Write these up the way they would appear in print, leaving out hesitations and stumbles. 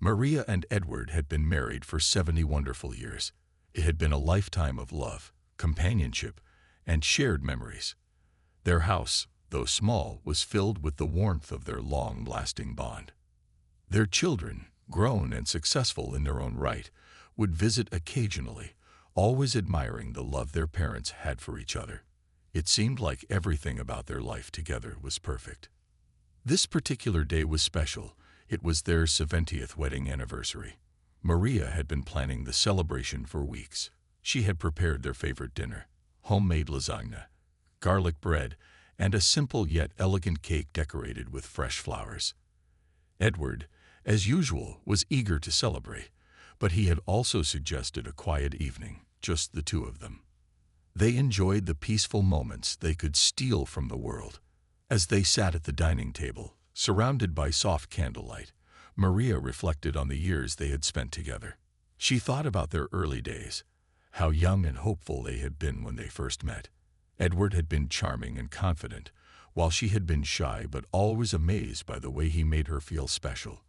Maria and Edward had been married for 70 wonderful years. It had been a lifetime of love, companionship, and shared memories. Their house, though small, was filled with the warmth of their long-lasting bond. Their children, grown and successful in their own right, would visit occasionally, always admiring the love their parents had for each other. It seemed like everything about their life together was perfect. This particular day was special. It was their 70th wedding anniversary. Maria had been planning the celebration for weeks. She had prepared their favorite dinner, homemade lasagna, garlic bread, and a simple yet elegant cake decorated with fresh flowers. Edward, as usual, was eager to celebrate, but he had also suggested a quiet evening, just the two of them. They enjoyed the peaceful moments they could steal from the world. As they sat at the dining table, surrounded by soft candlelight, Maria reflected on the years they had spent together. She thought about their early days, how young and hopeful they had been when they first met. Edward had been charming and confident, while she had been shy but always amazed by the way he made her feel special.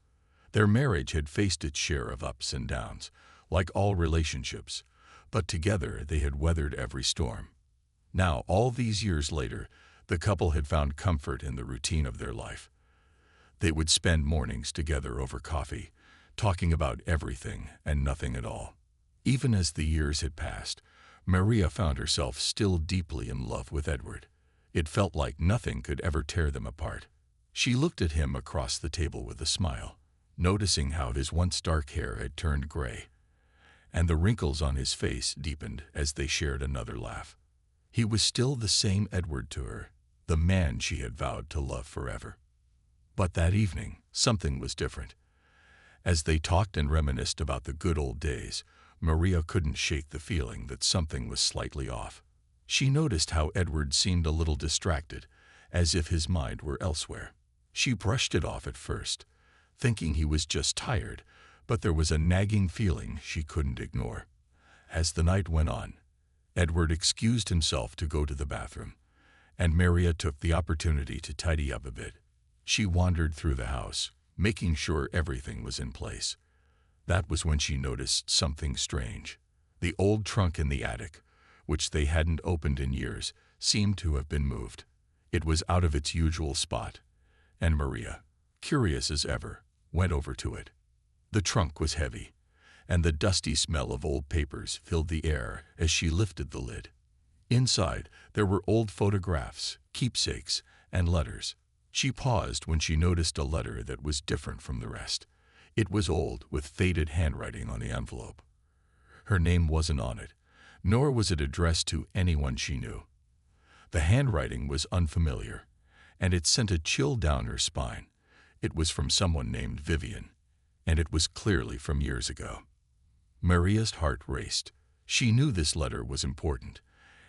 Their marriage had faced its share of ups and downs, like all relationships, but together they had weathered every storm. Now, all these years later, the couple had found comfort in the routine of their life. They would spend mornings together over coffee, talking about everything and nothing at all. Even as the years had passed, Maria found herself still deeply in love with Edward. It felt like nothing could ever tear them apart. She looked at him across the table with a smile, noticing how his once dark hair had turned gray, and the wrinkles on his face deepened as they shared another laugh. He was still the same Edward to her, the man she had vowed to love forever. But that evening, something was different. As they talked and reminisced about the good old days, Maria couldn't shake the feeling that something was slightly off. She noticed how Edward seemed a little distracted, as if his mind were elsewhere. She brushed it off at first, thinking he was just tired, but there was a nagging feeling she couldn't ignore. As the night went on, Edward excused himself to go to the bathroom, and Maria took the opportunity to tidy up a bit. She wandered through the house, making sure everything was in place. That was when she noticed something strange. The old trunk in the attic, which they hadn't opened in years, seemed to have been moved. It was out of its usual spot, and Maria, curious as ever, went over to it. The trunk was heavy, and the dusty smell of old papers filled the air as she lifted the lid. Inside, there were old photographs, keepsakes, and letters. She paused when she noticed a letter that was different from the rest. It was old, with faded handwriting on the envelope. Her name wasn't on it, nor was it addressed to anyone she knew. The handwriting was unfamiliar, and it sent a chill down her spine. It was from someone named Vivian, and it was clearly from years ago. Maria's heart raced. She knew this letter was important,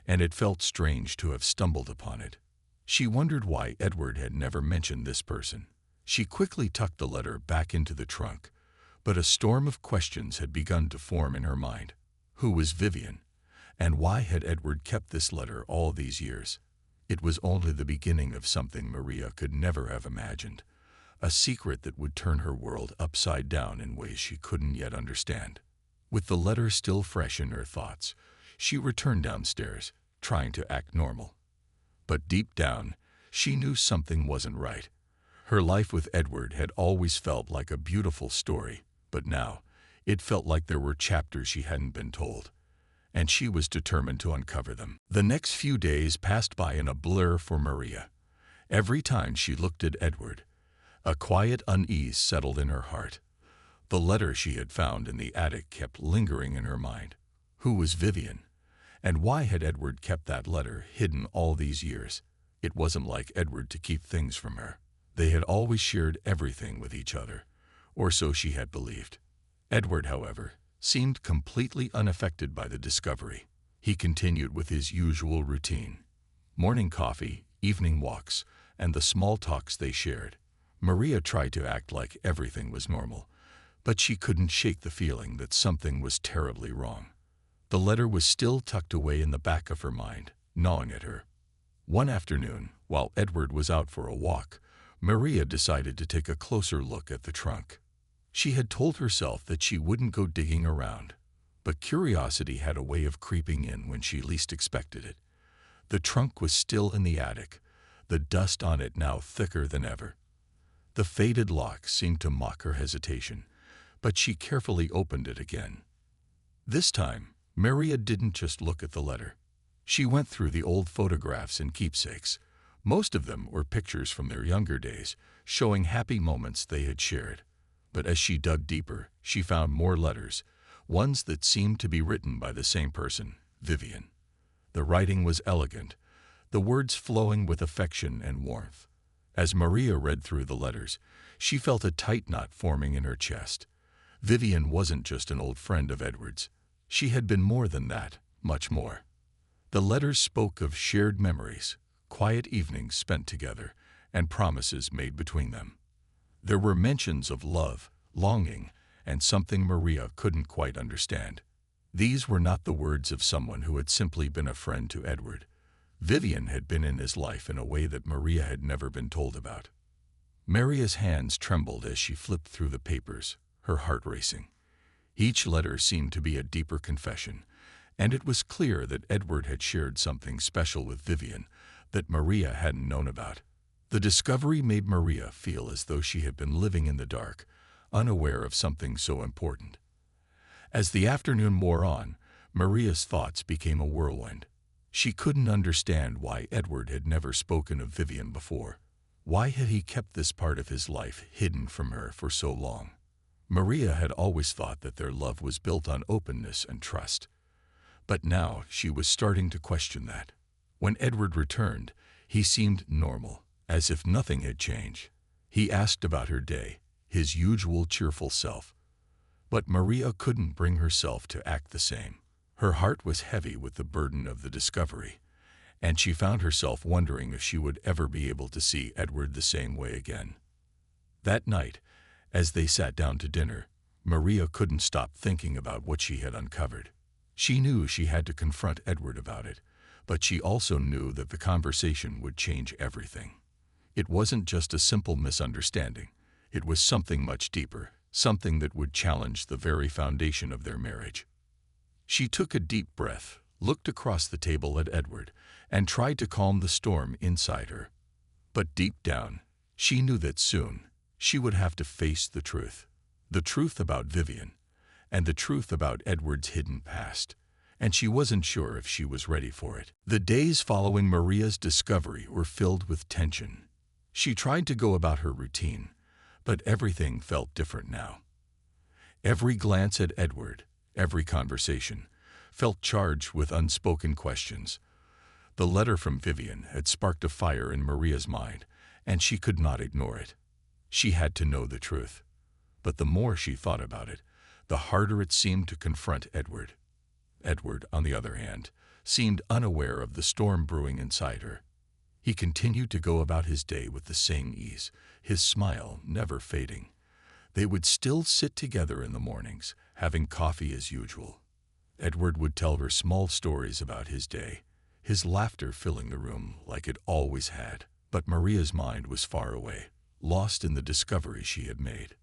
and it felt strange to have stumbled upon it. She wondered why Edward had never mentioned this person. She quickly tucked the letter back into the trunk, but a storm of questions had begun to form in her mind. Who was Vivian? And why had Edward kept this letter all these years? It was only the beginning of something Maria could never have imagined, a secret that would turn her world upside down in ways she couldn't yet understand. With the letter still fresh in her thoughts, she returned downstairs, trying to act normal. But deep down, she knew something wasn't right. Her life with Edward had always felt like a beautiful story, but now it felt like there were chapters she hadn't been told, and she was determined to uncover them. The next few days passed by in a blur for Maria. Every time she looked at Edward, a quiet unease settled in her heart. The letter she had found in the attic kept lingering in her mind. Who was Vivian? And why had Edward kept that letter hidden all these years? It wasn't like Edward to keep things from her. They had always shared everything with each other, or so she had believed. Edward, however, seemed completely unaffected by the discovery. He continued with his usual routine: morning coffee, evening walks, and the small talks they shared. Maria tried to act like everything was normal, but she couldn't shake the feeling that something was terribly wrong. The letter was still tucked away in the back of her mind, gnawing at her. One afternoon, while Edward was out for a walk, Maria decided to take a closer look at the trunk. She had told herself that she wouldn't go digging around, but curiosity had a way of creeping in when she least expected it. The trunk was still in the attic, the dust on it now thicker than ever. The faded lock seemed to mock her hesitation, but she carefully opened it again. This time, Maria didn't just look at the letter. She went through the old photographs and keepsakes. Most of them were pictures from their younger days, showing happy moments they had shared. But as she dug deeper, she found more letters, ones that seemed to be written by the same person, Vivian. The writing was elegant, the words flowing with affection and warmth. As Maria read through the letters, she felt a tight knot forming in her chest. Vivian wasn't just an old friend of Edward's. She had been more than that, much more. The letters spoke of shared memories, quiet evenings spent together, and promises made between them. There were mentions of love, longing, and something Maria couldn't quite understand. These were not the words of someone who had simply been a friend to Edward. Vivian had been in his life in a way that Maria had never been told about. Maria's hands trembled as she flipped through the papers, her heart racing. Each letter seemed to be a deeper confession, and it was clear that Edward had shared something special with Vivian that Maria hadn't known about. The discovery made Maria feel as though she had been living in the dark, unaware of something so important. As the afternoon wore on, Maria's thoughts became a whirlwind. She couldn't understand why Edward had never spoken of Vivian before. Why had he kept this part of his life hidden from her for so long? Maria had always thought that their love was built on openness and trust. But now she was starting to question that. When Edward returned, he seemed normal, as if nothing had changed. He asked about her day, his usual cheerful self. But Maria couldn't bring herself to act the same. Her heart was heavy with the burden of the discovery, and she found herself wondering if she would ever be able to see Edward the same way again. That night, as they sat down to dinner, Maria couldn't stop thinking about what she had uncovered. She knew she had to confront Edward about it, but she also knew that the conversation would change everything. It wasn't just a simple misunderstanding. It was something much deeper, something that would challenge the very foundation of their marriage. She took a deep breath, looked across the table at Edward, and tried to calm the storm inside her. But deep down, she knew that soon she would have to face the truth about Vivian, and the truth about Edward's hidden past, and she wasn't sure if she was ready for it. The days following Maria's discovery were filled with tension. She tried to go about her routine, but everything felt different now. Every glance at Edward, every conversation, felt charged with unspoken questions. The letter from Vivian had sparked a fire in Maria's mind, and she could not ignore it. She had to know the truth. But the more she thought about it, the harder it seemed to confront Edward. Edward, on the other hand, seemed unaware of the storm brewing inside her. He continued to go about his day with the same ease, his smile never fading. They would still sit together in the mornings, having coffee as usual. Edward would tell her small stories about his day, his laughter filling the room like it always had. But Maria's mind was far away, lost in the discovery she had made.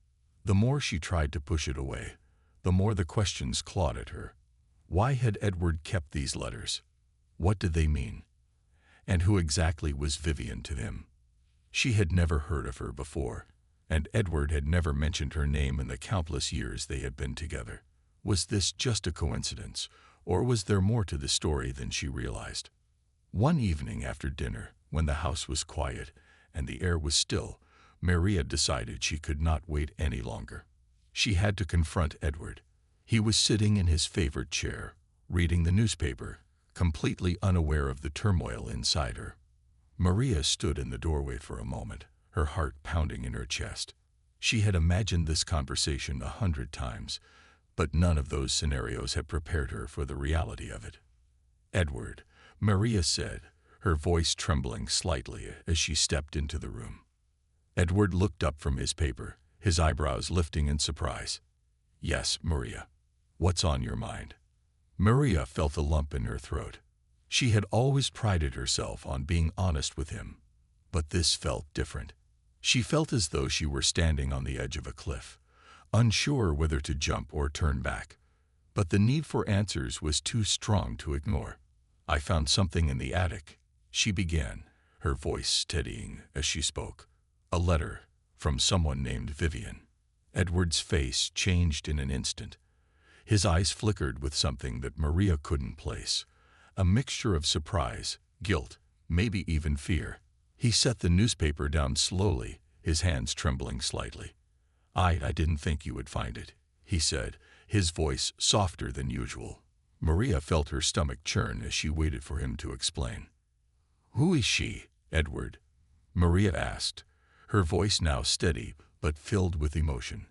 The more she tried to push it away, the more the questions clawed at her. Why had Edward kept these letters? What did they mean? And who exactly was Vivian to him? She had never heard of her before, and Edward had never mentioned her name in the countless years they had been together. Was this just a coincidence, or was there more to the story than she realized? One evening after dinner, when the house was quiet and the air was still, Maria decided she could not wait any longer. She had to confront Edward. He was sitting in his favorite chair, reading the newspaper, completely unaware of the turmoil inside her. Maria stood in the doorway for a moment, her heart pounding in her chest. She had imagined this conversation 100 times, but none of those scenarios had prepared her for the reality of it. "Edward," Maria said, her voice trembling slightly as she stepped into the room. Edward looked up from his paper, his eyebrows lifting in surprise. "Yes, Maria. What's on your mind?" Maria felt a lump in her throat. She had always prided herself on being honest with him, but this felt different. She felt as though she were standing on the edge of a cliff, unsure whether to jump or turn back. But the need for answers was too strong to ignore. "I found something in the attic," she began, her voice steadying as she spoke. "A letter from someone named Vivian." Edward's face changed in an instant. His eyes flickered with something that Maria couldn't place, a mixture of surprise, guilt, maybe even fear. He set the newspaper down slowly, his hands trembling slightly. I didn't think you would find it," he said, his voice softer than usual. Maria felt her stomach churn as she waited for him to explain. "Who is she, Edward?" Maria asked, her voice now steady but filled with emotion.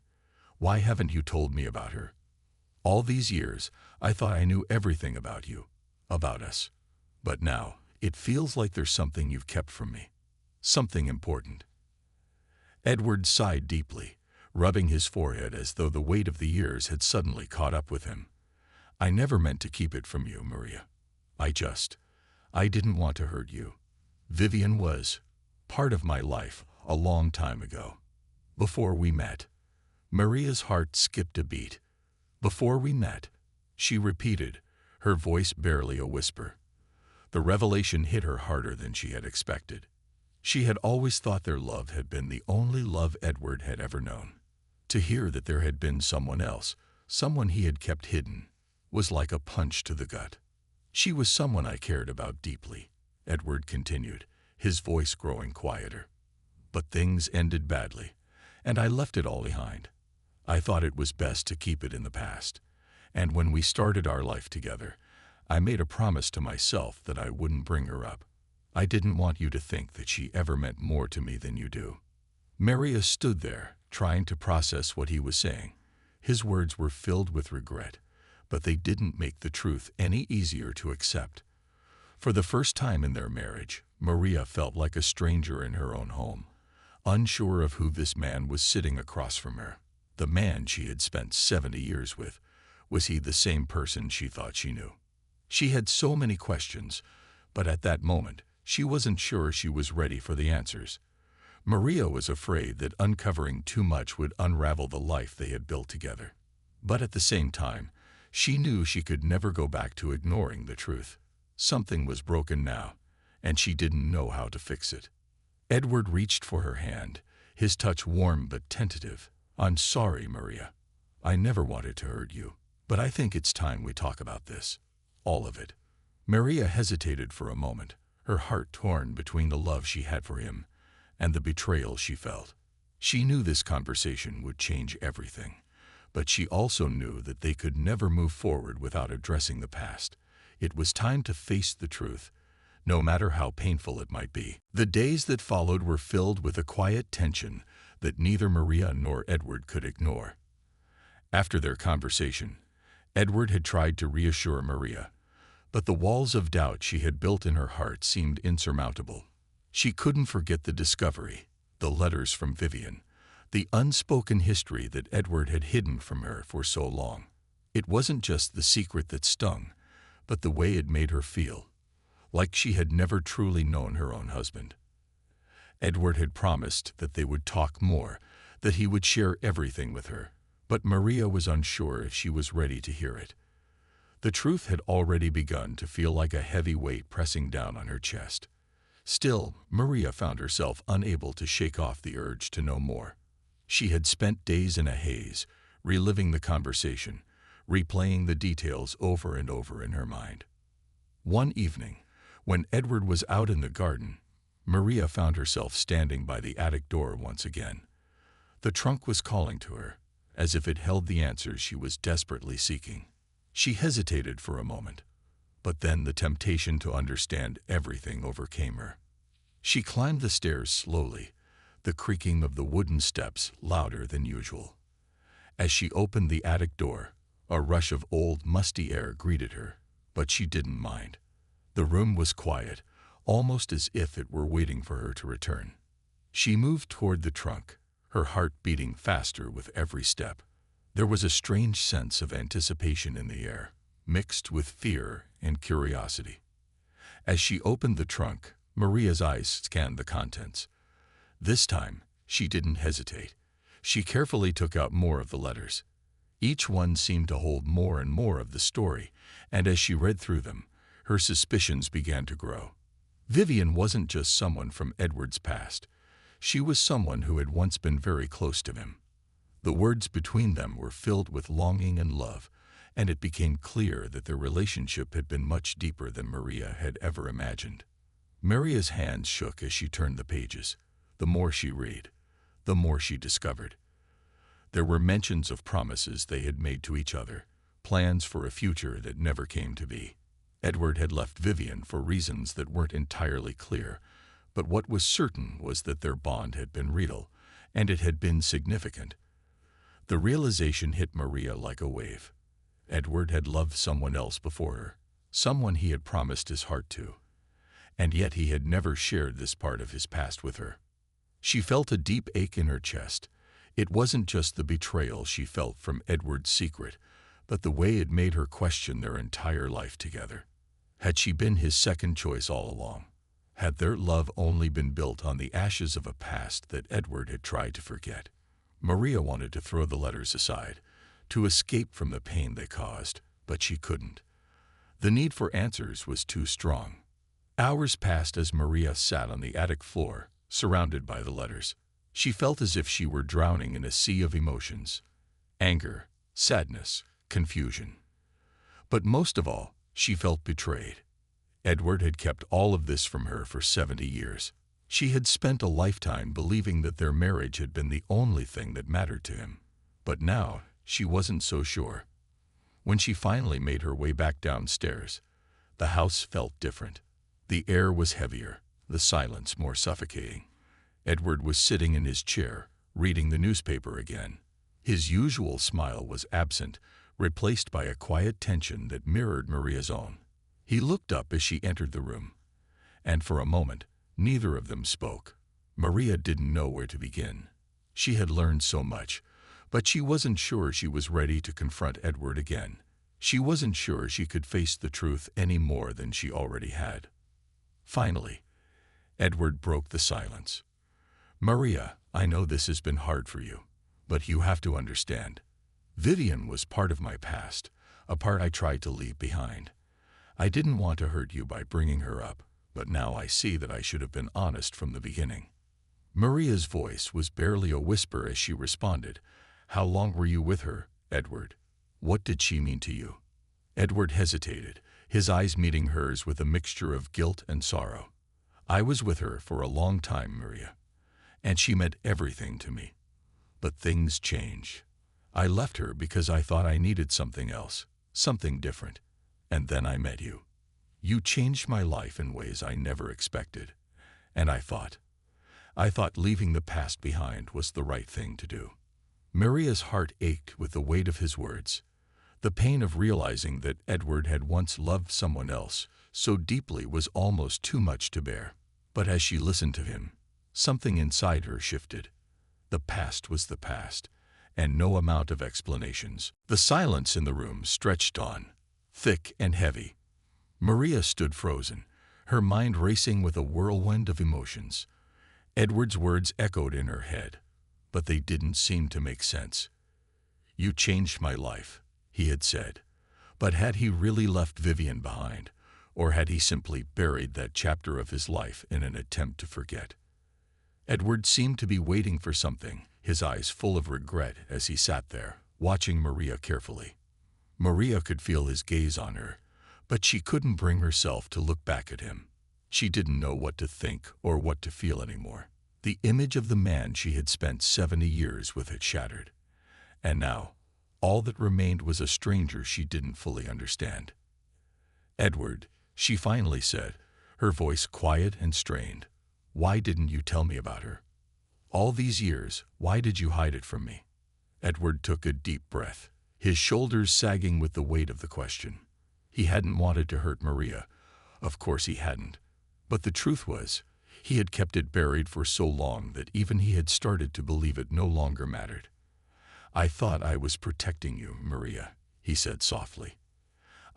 "Why haven't you told me about her? All these years, I thought I knew everything about you, about us. But now, it feels like there's something you've kept from me. Something important." Edward sighed deeply, rubbing his forehead as though the weight of the years had suddenly caught up with him. "I never meant to keep it from you, Maria. I didn't want to hurt you. Vivian was part of my life a long time ago. Before we met." Maria's heart skipped a beat. "Before we met," she repeated, her voice barely a whisper. The revelation hit her harder than she had expected. She had always thought their love had been the only love Edward had ever known. To hear that there had been someone else, someone he had kept hidden, was like a punch to the gut. "She was someone I cared about deeply," Edward continued, his voice growing quieter. "But things ended badly, and I left it all behind. I thought it was best to keep it in the past. And when we started our life together, I made a promise to myself that I wouldn't bring her up. I didn't want you to think that she ever meant more to me than you do." Maria stood there, trying to process what he was saying. His words were filled with regret, but they didn't make the truth any easier to accept. For the first time in their marriage, Maria felt like a stranger in her own home, unsure of who this man was sitting across from her. The man she had spent 70 years with, was he the same person she thought she knew? She had so many questions, but at that moment, she wasn't sure she was ready for the answers. Maria was afraid that uncovering too much would unravel the life they had built together. But at the same time, she knew she could never go back to ignoring the truth. Something was broken now, and she didn't know how to fix it. Edward reached for her hand, his touch warm but tentative. "I'm sorry, Maria. I never wanted to hurt you, but I think it's time we talk about this. All of it." Maria hesitated for a moment, her heart torn between the love she had for him and the betrayal she felt. She knew this conversation would change everything, but she also knew that they could never move forward without addressing the past. It was time to face the truth, no matter how painful it might be. The days that followed were filled with a quiet tension that neither Maria nor Edward could ignore. After their conversation, Edward had tried to reassure Maria, but the walls of doubt she had built in her heart seemed insurmountable. She couldn't forget the discovery, the letters from Vivian, the unspoken history that Edward had hidden from her for so long. It wasn't just the secret that stung, but the way it made her feel, like she had never truly known her own husband. Edward had promised that they would talk more, that he would share everything with her, but Maria was unsure if she was ready to hear it. The truth had already begun to feel like a heavy weight pressing down on her chest. Still, Maria found herself unable to shake off the urge to know more. She had spent days in a haze, reliving the conversation, replaying the details over and over in her mind. One evening, when Edward was out in the garden, Maria found herself standing by the attic door once again. The trunk was calling to her, as if it held the answers she was desperately seeking. She hesitated for a moment, but then the temptation to understand everything overcame her. She climbed the stairs slowly, the creaking of the wooden steps louder than usual. As she opened the attic door, a rush of old, musty air greeted her, but she didn't mind. The room was quiet, almost as if it were waiting for her to return. She moved toward the trunk, her heart beating faster with every step. There was a strange sense of anticipation in the air, mixed with fear and curiosity. As she opened the trunk, Maria's eyes scanned the contents. This time, she didn't hesitate. She carefully took out more of the letters. Each one seemed to hold more and more of the story, and as she read through them, her suspicions began to grow. Vivian wasn't just someone from Edward's past. She was someone who had once been very close to him. The words between them were filled with longing and love, and it became clear that their relationship had been much deeper than Maria had ever imagined. Maria's hands shook as she turned the pages. The more she read, the more she discovered. There were mentions of promises they had made to each other, plans for a future that never came to be. Edward had left Vivian for reasons that weren't entirely clear, but what was certain was that their bond had been real, and it had been significant. The realization hit Maria like a wave. Edward had loved someone else before her, someone he had promised his heart to, and yet he had never shared this part of his past with her. She felt a deep ache in her chest. It wasn't just the betrayal she felt from Edward's secret, but the way it made her question their entire life together. Had she been his second choice all along? Had their love only been built on the ashes of a past that Edward had tried to forget? Maria wanted to throw the letters aside, to escape from the pain they caused, but she couldn't. The need for answers was too strong. Hours passed as Maria sat on the attic floor, surrounded by the letters. She felt as if she were drowning in a sea of emotions: anger, sadness, confusion. But most of all, she felt betrayed. Edward had kept all of this from her for 70 years. She had spent a lifetime believing that their marriage had been the only thing that mattered to him. But now, she wasn't so sure. When she finally made her way back downstairs, the house felt different. The air was heavier, the silence more suffocating. Edward was sitting in his chair, reading the newspaper again. His usual smile was absent, replaced by a quiet tension that mirrored Maria's own. He looked up as she entered the room, and for a moment, neither of them spoke. Maria didn't know where to begin. She had learned so much, but she wasn't sure she was ready to confront Edward again. She wasn't sure she could face the truth any more than she already had. Finally, Edward broke the silence. "Maria, I know this has been hard for you, but you have to understand. Vivian was part of my past, a part I tried to leave behind. I didn't want to hurt you by bringing her up, but now I see that I should have been honest from the beginning." Maria's voice was barely a whisper as she responded. "How long were you with her, Edward? What did she mean to you?" Edward hesitated, his eyes meeting hers with a mixture of guilt and sorrow. "I was with her for a long time, Maria, and she meant everything to me. But things change. I left her because I thought I needed something else, something different. And then I met you. You changed my life in ways I never expected. And I thought leaving the past behind was the right thing to do." Maria's heart ached with the weight of his words. The pain of realizing that Edward had once loved someone else so deeply was almost too much to bear. But as she listened to him, something inside her shifted. The past was the past, and no amount of explanations. The silence in the room stretched on, thick and heavy. Maria stood frozen, her mind racing with a whirlwind of emotions. Edward's words echoed in her head, but they didn't seem to make sense. "You changed my life," he had said. But had he really left Vivian behind, or had he simply buried that chapter of his life in an attempt to forget? Edward seemed to be waiting for something, his eyes full of regret as he sat there, watching Maria carefully. Maria could feel his gaze on her, but she couldn't bring herself to look back at him. She didn't know what to think or what to feel anymore. The image of the man she had spent 70 years with had shattered. And now, all that remained was a stranger she didn't fully understand. "Edward," she finally said, her voice quiet and strained, "why didn't you tell me about her? All these years, why did you hide it from me?" Edward took a deep breath, his shoulders sagging with the weight of the question. He hadn't wanted to hurt Maria. Of course he hadn't. But the truth was, he had kept it buried for so long that even he had started to believe it no longer mattered. "I thought I was protecting you, Maria," he said softly.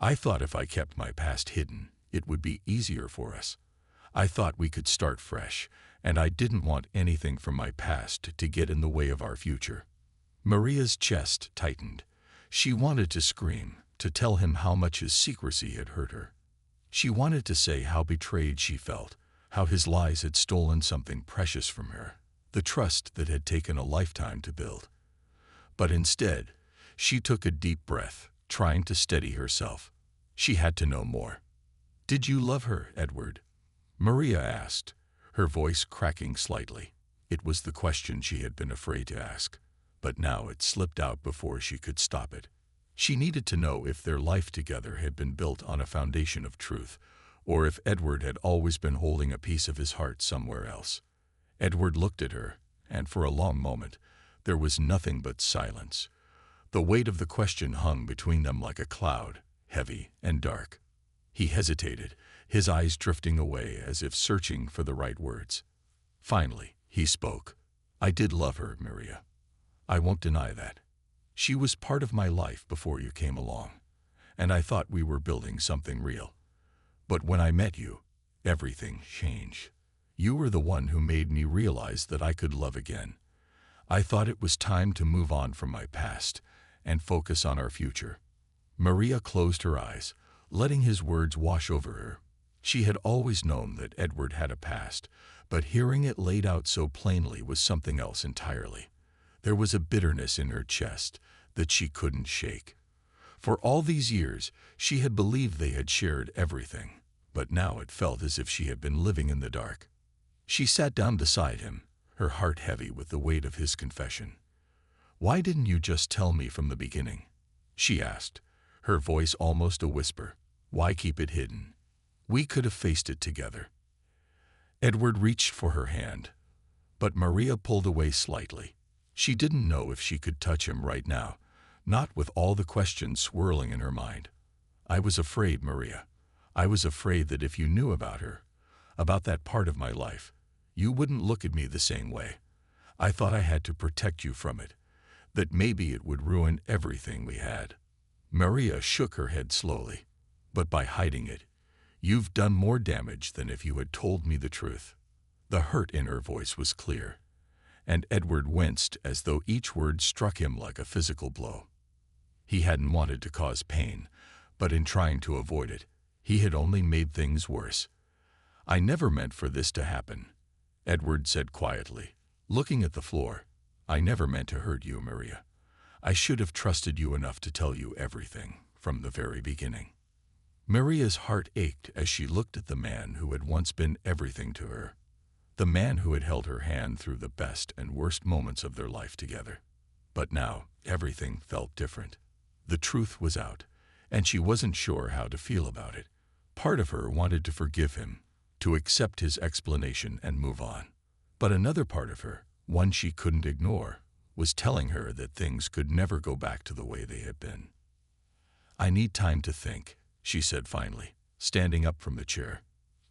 "I thought if I kept my past hidden, it would be easier for us. I thought we could start fresh, and I didn't want anything from my past to get in the way of our future. Maria's chest tightened. She wanted to scream, to tell him how much his secrecy had hurt her. She wanted to say how betrayed she felt, how his lies had stolen something precious from her, the trust that had taken a lifetime to build. But instead, she took a deep breath, trying to steady herself. She had to know more. "Did you love her, Edward?" Maria asked, her voice cracking slightly. It was the question she had been afraid to ask, but now it slipped out before she could stop it. She needed to know if their life together had been built on a foundation of truth, or if Edward had always been holding a piece of his heart somewhere else. Edward looked at her, and for a long moment, there was nothing but silence. The weight of the question hung between them like a cloud, heavy and dark. He hesitated, his eyes drifting away as if searching for the right words. Finally, he spoke. "I did love her, Maria. I won't deny that. She was part of my life before you came along, and I thought we were building something real. But when I met you, everything changed. You were the one who made me realize that I could love again. I thought it was time to move on from my past and focus on our future." Maria closed her eyes, letting his words wash over her. She had always known that Edward had a past, but hearing it laid out so plainly was something else entirely. There was a bitterness in her chest that she couldn't shake. For all these years, she had believed they had shared everything, but now it felt as if she had been living in the dark. She sat down beside him, her heart heavy with the weight of his confession. "Why didn't you just tell me from the beginning?" she asked, her voice almost a whisper. "Why keep it hidden? We could have faced it together." Edward reached for her hand, but Maria pulled away slightly. She didn't know if she could touch him right now, not with all the questions swirling in her mind. "I was afraid, Maria. I was afraid that if you knew about her, about that part of my life, you wouldn't look at me the same way. I thought I had to protect you from it, that maybe it would ruin everything we had." Maria shook her head slowly. "But by hiding it, you've done more damage than if you had told me the truth." The hurt in her voice was clear, and Edward winced as though each word struck him like a physical blow. He hadn't wanted to cause pain, but in trying to avoid it, he had only made things worse. "I never meant for this to happen," Edward said quietly, looking at the floor. "I never meant to hurt you, Maria. I should have trusted you enough to tell you everything from the very beginning." Maria's heart ached as she looked at the man who had once been everything to her, the man who had held her hand through the best and worst moments of their life together. But now, everything felt different. The truth was out, and she wasn't sure how to feel about it. Part of her wanted to forgive him, to accept his explanation and move on. But another part of her, one she couldn't ignore, was telling her that things could never go back to the way they had been. "I need time to think," she said finally, standing up from the chair.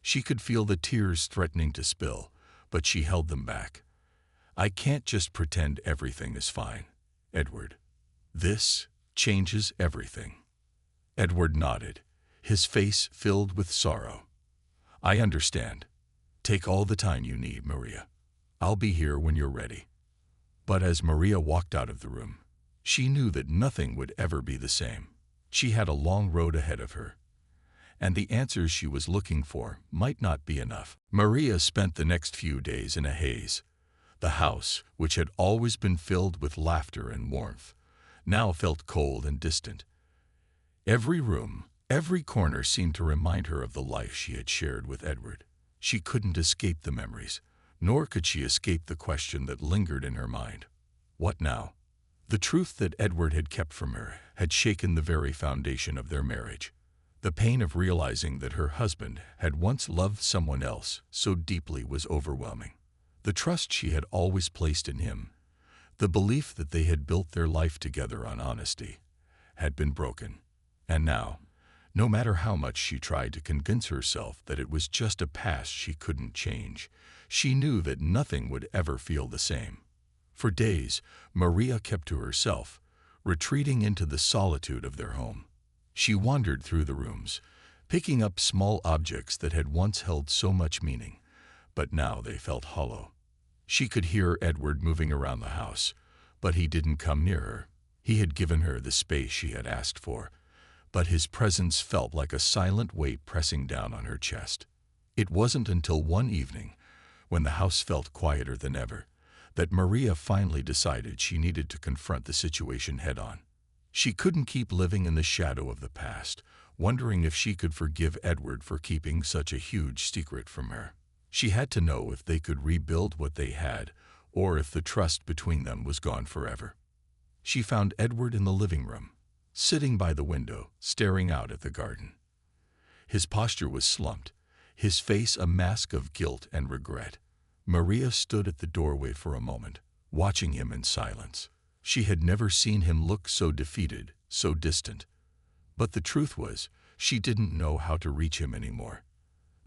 She could feel the tears threatening to spill, but she held them back. "I can't just pretend everything is fine, Edward. This changes everything." Edward nodded, his face filled with sorrow. "I understand. Take all the time you need, Maria. I'll be here when you're ready." But as Maria walked out of the room, she knew that nothing would ever be the same. She had a long road ahead of her, and the answers she was looking for might not be enough. Maria spent the next few days in a haze. The house, which had always been filled with laughter and warmth, now felt cold and distant. Every room, every corner seemed to remind her of the life she had shared with Edward. She couldn't escape the memories, nor could she escape the question that lingered in her mind. What now? The truth that Edward had kept from her had shaken the very foundation of their marriage. The pain of realizing that her husband had once loved someone else so deeply was overwhelming. The trust she had always placed in him, the belief that they had built their life together on honesty, had been broken. And now, no matter how much she tried to convince herself that it was just a past she couldn't change, she knew that nothing would ever feel the same. For days, Maria kept to herself, retreating into the solitude of their home. She wandered through the rooms, picking up small objects that had once held so much meaning, but now they felt hollow. She could hear Edward moving around the house, but he didn't come near her. He had given her the space she had asked for, but his presence felt like a silent weight pressing down on her chest. It wasn't until one evening, when the house felt quieter than ever, that Maria finally decided she needed to confront the situation head-on. She couldn't keep living in the shadow of the past, wondering if she could forgive Edward for keeping such a huge secret from her. She had to know if they could rebuild what they had, or if the trust between them was gone forever. She found Edward in the living room, sitting by the window, staring out at the garden. His posture was slumped, his face a mask of guilt and regret. Maria stood at the doorway for a moment, watching him in silence. She had never seen him look so defeated, so distant. But the truth was, she didn't know how to reach him anymore.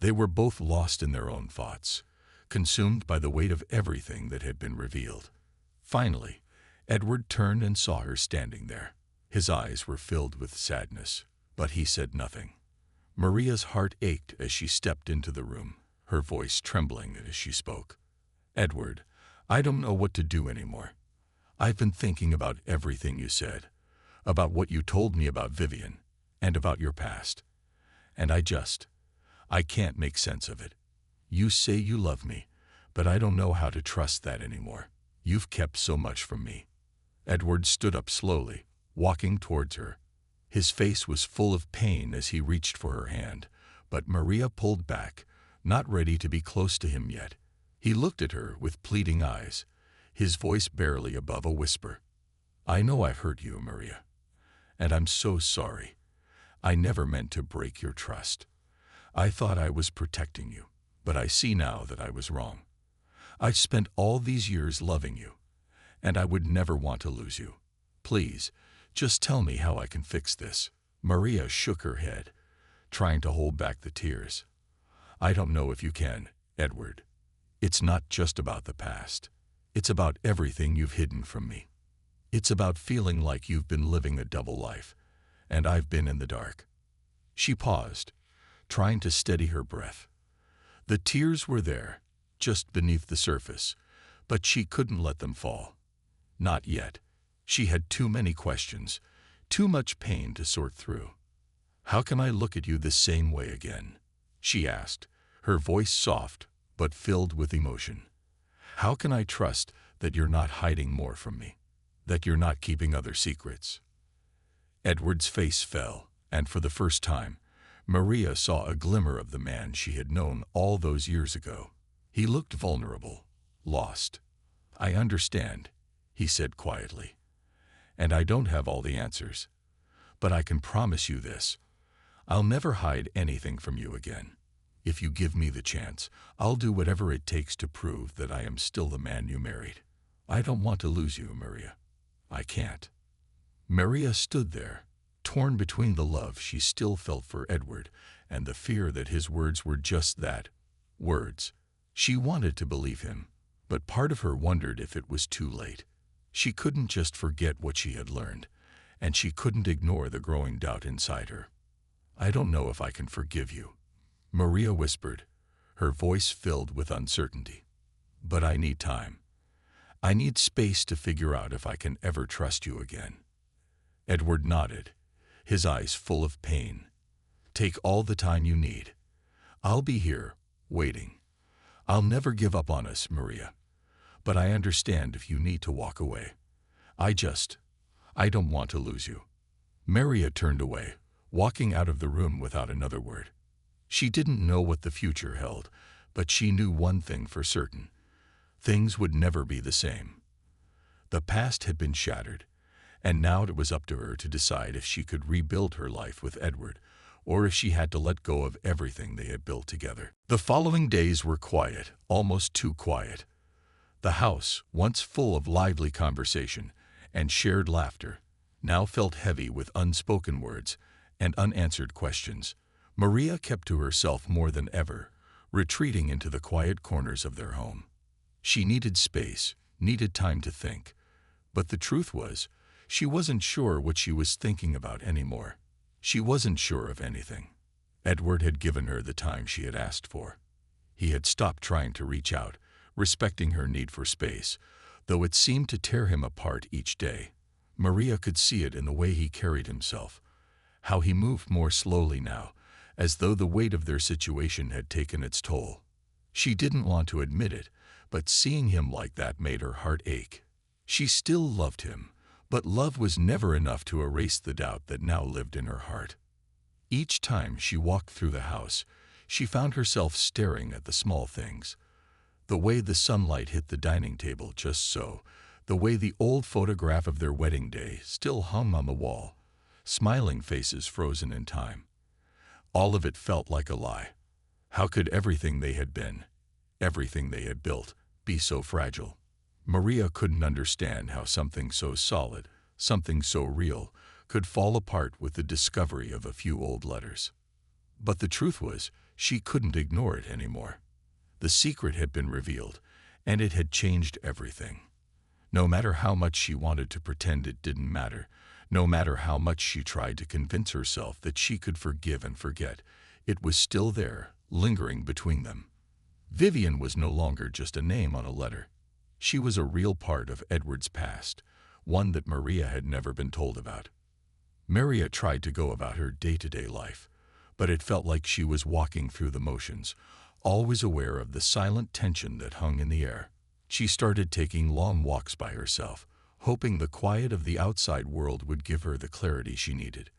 They were both lost in their own thoughts, consumed by the weight of everything that had been revealed. Finally, Edward turned and saw her standing there. His eyes were filled with sadness, but he said nothing. Maria's heart ached as she stepped into the room, her voice trembling as she spoke. "Edward, I don't know what to do anymore. I've been thinking about everything you said, about what you told me about Vivian, and about your past. And I can't make sense of it. You say you love me, but I don't know how to trust that anymore. You've kept so much from me." Edward stood up slowly, walking towards her. His face was full of pain as he reached for her hand, but Maria pulled back, not ready to be close to him yet. He looked at her with pleading eyes, his voice barely above a whisper. "I know I've hurt you, Maria, and I'm so sorry. I never meant to break your trust. I thought I was protecting you, but I see now that I was wrong. I've spent all these years loving you, and I would never want to lose you. Please, just tell me how I can fix this." Maria shook her head, trying to hold back the tears. "I don't know if you can, Edward. It's not just about the past. It's about everything you've hidden from me. It's about feeling like you've been living a double life, and I've been in the dark." She paused, trying to steady her breath. The tears were there, just beneath the surface, but she couldn't let them fall. Not yet. She had too many questions, too much pain to sort through. "How can I look at you the same way again?" she asked, her voice soft but filled with emotion. "How can I trust that you're not hiding more from me, that you're not keeping other secrets?" Edward's face fell, and for the first time, Maria saw a glimmer of the man she had known all those years ago. He looked vulnerable, lost. "I understand," he said quietly, "and I don't have all the answers. But I can promise you this. I'll never hide anything from you again. If you give me the chance, I'll do whatever it takes to prove that I am still the man you married. I don't want to lose you, Maria. I can't." Maria stood there, torn between the love she still felt for Edward and the fear that his words were just that, words. She wanted to believe him, but part of her wondered if it was too late. She couldn't just forget what she had learned, and she couldn't ignore the growing doubt inside her. "I don't know if I can forgive you," Maria whispered, her voice filled with uncertainty. "But I need time. I need space to figure out if I can ever trust you again." Edward nodded, his eyes full of pain. "Take all the time you need. I'll be here, waiting. I'll never give up on us, Maria. But I understand if you need to walk away. I don't want to lose you." Maria turned away, walking out of the room without another word. She didn't know what the future held, but she knew one thing for certain. Things would never be the same. The past had been shattered, and now it was up to her to decide if she could rebuild her life with Edward, or if she had to let go of everything they had built together. The following days were quiet, almost too quiet. The house, once full of lively conversation and shared laughter, now felt heavy with unspoken words and unanswered questions. Maria kept to herself more than ever, retreating into the quiet corners of their home. She needed space, needed time to think, but the truth was, she wasn't sure what she was thinking about anymore. She wasn't sure of anything. Edward had given her the time she had asked for. He had stopped trying to reach out, respecting her need for space, though it seemed to tear him apart each day. Maria could see it in the way he carried himself, how he moved more slowly now, as though the weight of their situation had taken its toll. She didn't want to admit it, but seeing him like that made her heart ache. She still loved him, but love was never enough to erase the doubt that now lived in her heart. Each time she walked through the house, she found herself staring at the small things. The way the sunlight hit the dining table just so, the way the old photograph of their wedding day still hung on the wall, smiling faces frozen in time. All of it felt like a lie. How could everything they had been, everything they had built, be so fragile? Maria couldn't understand how something so solid, something so real, could fall apart with the discovery of a few old letters. But the truth was, she couldn't ignore it anymore. The secret had been revealed, and it had changed everything. No matter how much she wanted to pretend it didn't matter, no matter how much she tried to convince herself that she could forgive and forget, it was still there, lingering between them. Vivian was no longer just a name on a letter. She was a real part of Edward's past, one that Maria had never been told about. Maria tried to go about her day-to-day life, but it felt like she was walking through the motions, always aware of the silent tension that hung in the air. She started taking long walks by herself, hoping the quiet of the outside world would give her the clarity she needed.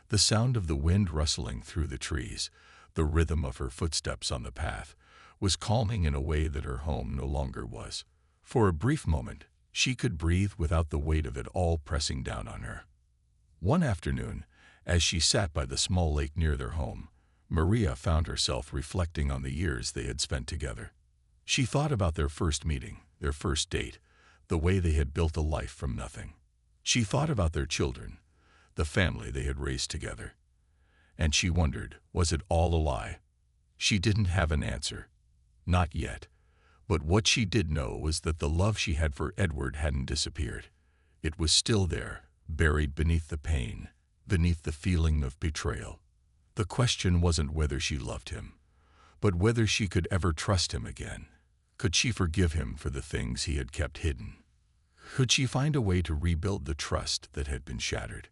The sound of the wind rustling through the trees, the rhythm of her footsteps on the path, was calming in a way that her home no longer was. For a brief moment, she could breathe without the weight of it all pressing down on her. One afternoon, as she sat by the small lake near their home, Maria found herself reflecting on the years they had spent together. She thought about their first meeting, their first date, the way they had built a life from nothing. She thought about their children, the family they had raised together. And she wondered, was it all a lie? She didn't have an answer. Not yet. But what she did know was that the love she had for Edward hadn't disappeared. It was still there, buried beneath the pain, beneath the feeling of betrayal. The question wasn't whether she loved him, but whether she could ever trust him again. Could she forgive him for the things he had kept hidden? Could she find a way to rebuild the trust that had been shattered?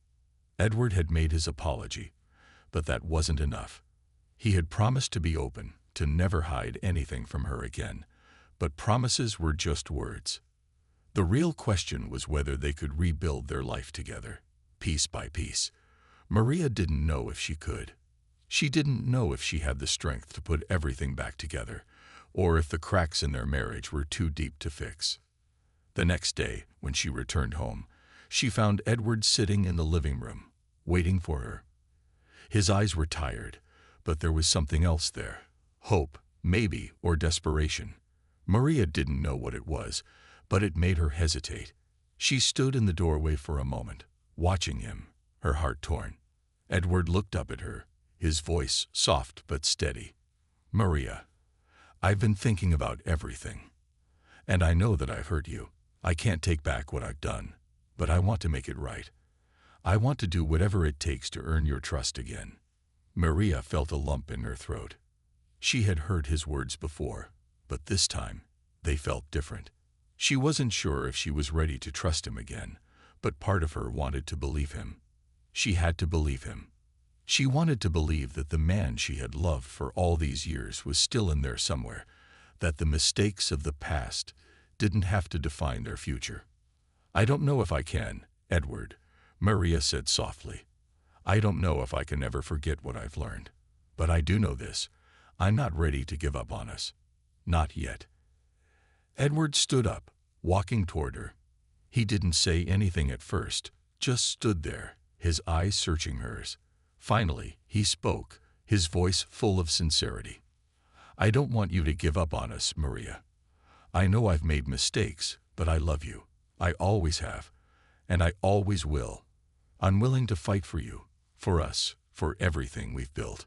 Edward had made his apology, but that wasn't enough. He had promised to be open, to never hide anything from her again, but promises were just words. The real question was whether they could rebuild their life together, piece by piece. Maria didn't know if she could. She didn't know if she had the strength to put everything back together, or if the cracks in their marriage were too deep to fix. The next day, when she returned home, she found Edward sitting in the living room, waiting for her. His eyes were tired, but there was something else there. Hope, maybe, or desperation. Maria didn't know what it was, but it made her hesitate. She stood in the doorway for a moment, watching him, her heart torn. Edward looked up at her, his voice soft but steady. "Maria, I've been thinking about everything. And I know that I've hurt you. I can't take back what I've done, but I want to make it right. I want to do whatever it takes to earn your trust again." Maria felt a lump in her throat. She had heard his words before, but this time, they felt different. She wasn't sure if she was ready to trust him again, but part of her wanted to believe him. She had to believe him. She wanted to believe that the man she had loved for all these years was still in there somewhere, that the mistakes of the past didn't have to define their future. "I don't know if I can, Edward," Maria said softly. "I don't know if I can ever forget what I've learned. But I do know this. I'm not ready to give up on us. Not yet." Edward stood up, walking toward her. He didn't say anything at first, just stood there, his eyes searching hers. Finally, he spoke, his voice full of sincerity. "I don't want you to give up on us, Maria. I know I've made mistakes, but I love you. I always have, and I always will. I'm willing to fight for you, for us, for everything we've built."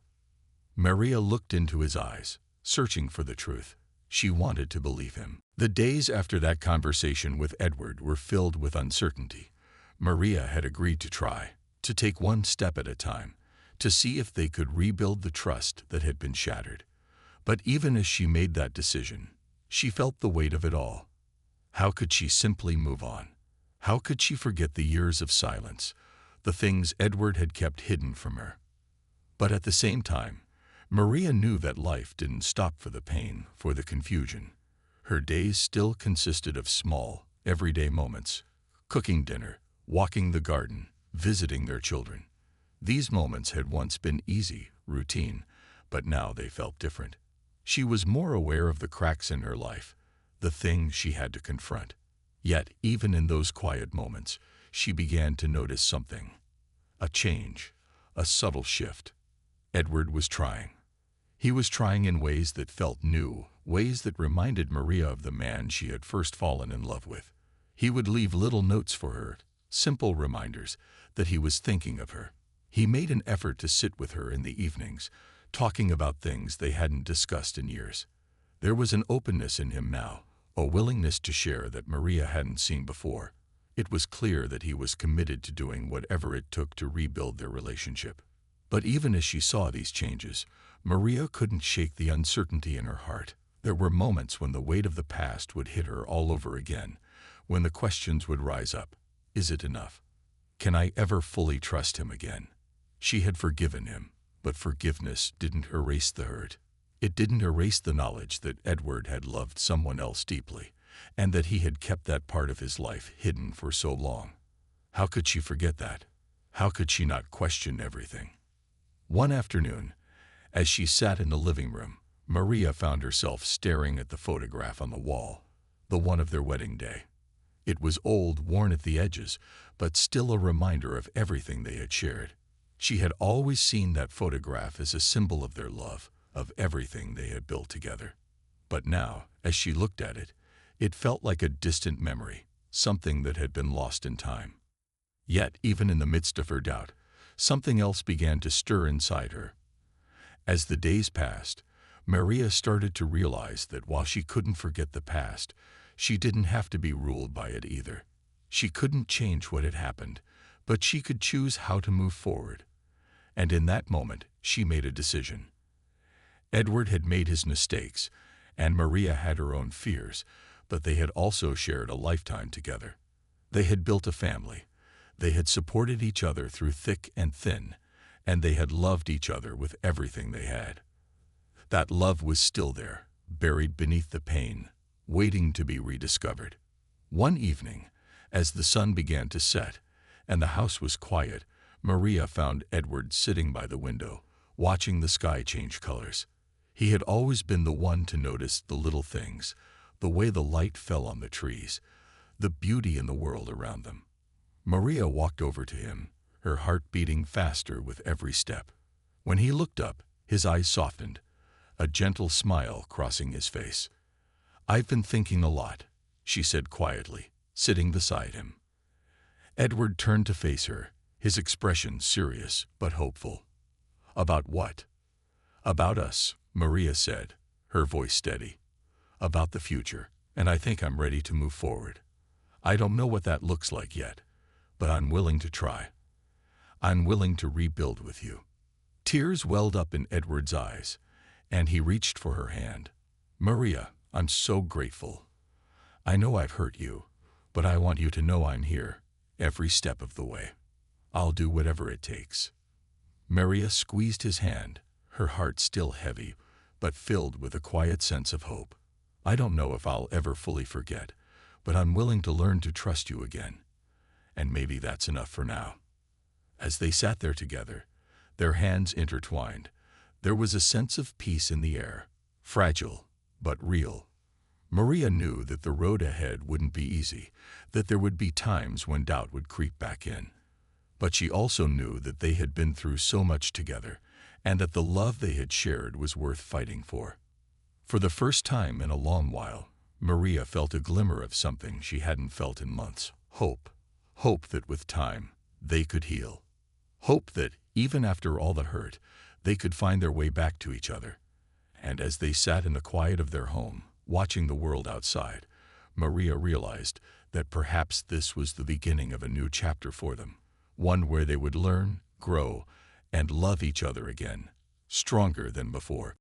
Maria looked into his eyes, searching for the truth. She wanted to believe him. The days after that conversation with Edward were filled with uncertainty. Maria had agreed to try, to take one step at a time, to see if they could rebuild the trust that had been shattered. But even as she made that decision, she felt the weight of it all. How could she simply move on? How could she forget the years of silence, the things Edward had kept hidden from her? But at the same time, Maria knew that life didn't stop for the pain, for the confusion. Her days still consisted of small, everyday moments: cooking dinner, walking the garden, visiting their children. These moments had once been easy, routine, but now they felt different. She was more aware of the cracks in her life, the things she had to confront. Yet, even in those quiet moments, she began to notice something. A change, a subtle shift. Edward was trying. He was trying in ways that felt new, ways that reminded Maria of the man she had first fallen in love with. He would leave little notes for her, simple reminders that he was thinking of her. He made an effort to sit with her in the evenings, talking about things they hadn't discussed in years. There was an openness in him now, a willingness to share that Maria hadn't seen before. It was clear that he was committed to doing whatever it took to rebuild their relationship. But even as she saw these changes, Maria couldn't shake the uncertainty in her heart. There were moments when the weight of the past would hit her all over again, when the questions would rise up. Is it enough? Can I ever fully trust him again? She had forgiven him, but forgiveness didn't erase the hurt. It didn't erase the knowledge that Edward had loved someone else deeply, and that he had kept that part of his life hidden for so long. How could she forget that? How could she not question everything? One afternoon, as she sat in the living room, Maria found herself staring at the photograph on the wall, the one of their wedding day. It was old, worn at the edges, but still a reminder of everything they had shared. She had always seen that photograph as a symbol of their love, of everything they had built together. But now, as she looked at it, it felt like a distant memory, something that had been lost in time. Yet, even in the midst of her doubt, something else began to stir inside her. As the days passed, Maria started to realize that while she couldn't forget the past, she didn't have to be ruled by it either. She couldn't change what had happened, but she could choose how to move forward. And in that moment, she made a decision. Edward had made his mistakes, and Maria had her own fears, but they had also shared a lifetime together. They had built a family. They had supported each other through thick and thin, and they had loved each other with everything they had. That love was still there, buried beneath the pain, waiting to be rediscovered. One evening, as the sun began to set and the house was quiet, Maria found Edward sitting by the window, watching the sky change colors. He had always been the one to notice the little things, the way the light fell on the trees, the beauty in the world around them. Maria walked over to him, her heart beating faster with every step. When he looked up, his eyes softened, a gentle smile crossing his face. "I've been thinking a lot," she said quietly, sitting beside him. Edward turned to face her, his expression serious but hopeful. "About what?" "About us," Maria said, her voice steady. "About the future, and I think I'm ready to move forward. I don't know what that looks like yet, but I'm willing to try. I'm willing to rebuild with you." Tears welled up in Edward's eyes, and he reached for her hand. "Maria, I'm so grateful. I know I've hurt you, but I want you to know I'm here, every step of the way. I'll do whatever it takes." Maria squeezed his hand, her heart still heavy, but filled with a quiet sense of hope. "I don't know if I'll ever fully forget, but I'm willing to learn to trust you again. And maybe that's enough for now." As they sat there together, their hands intertwined, there was a sense of peace in the air, fragile but real. Maria knew that the road ahead wouldn't be easy, that there would be times when doubt would creep back in. But she also knew that they had been through so much together, and that the love they had shared was worth fighting for. For the first time in a long while, Maria felt a glimmer of something she hadn't felt in months: hope. Hope that with time, they could heal. Hope that, even after all the hurt, they could find their way back to each other. And as they sat in the quiet of their home, watching the world outside, Maria realized that perhaps this was the beginning of a new chapter for them, one where they would learn, grow, and love each other again, stronger than before.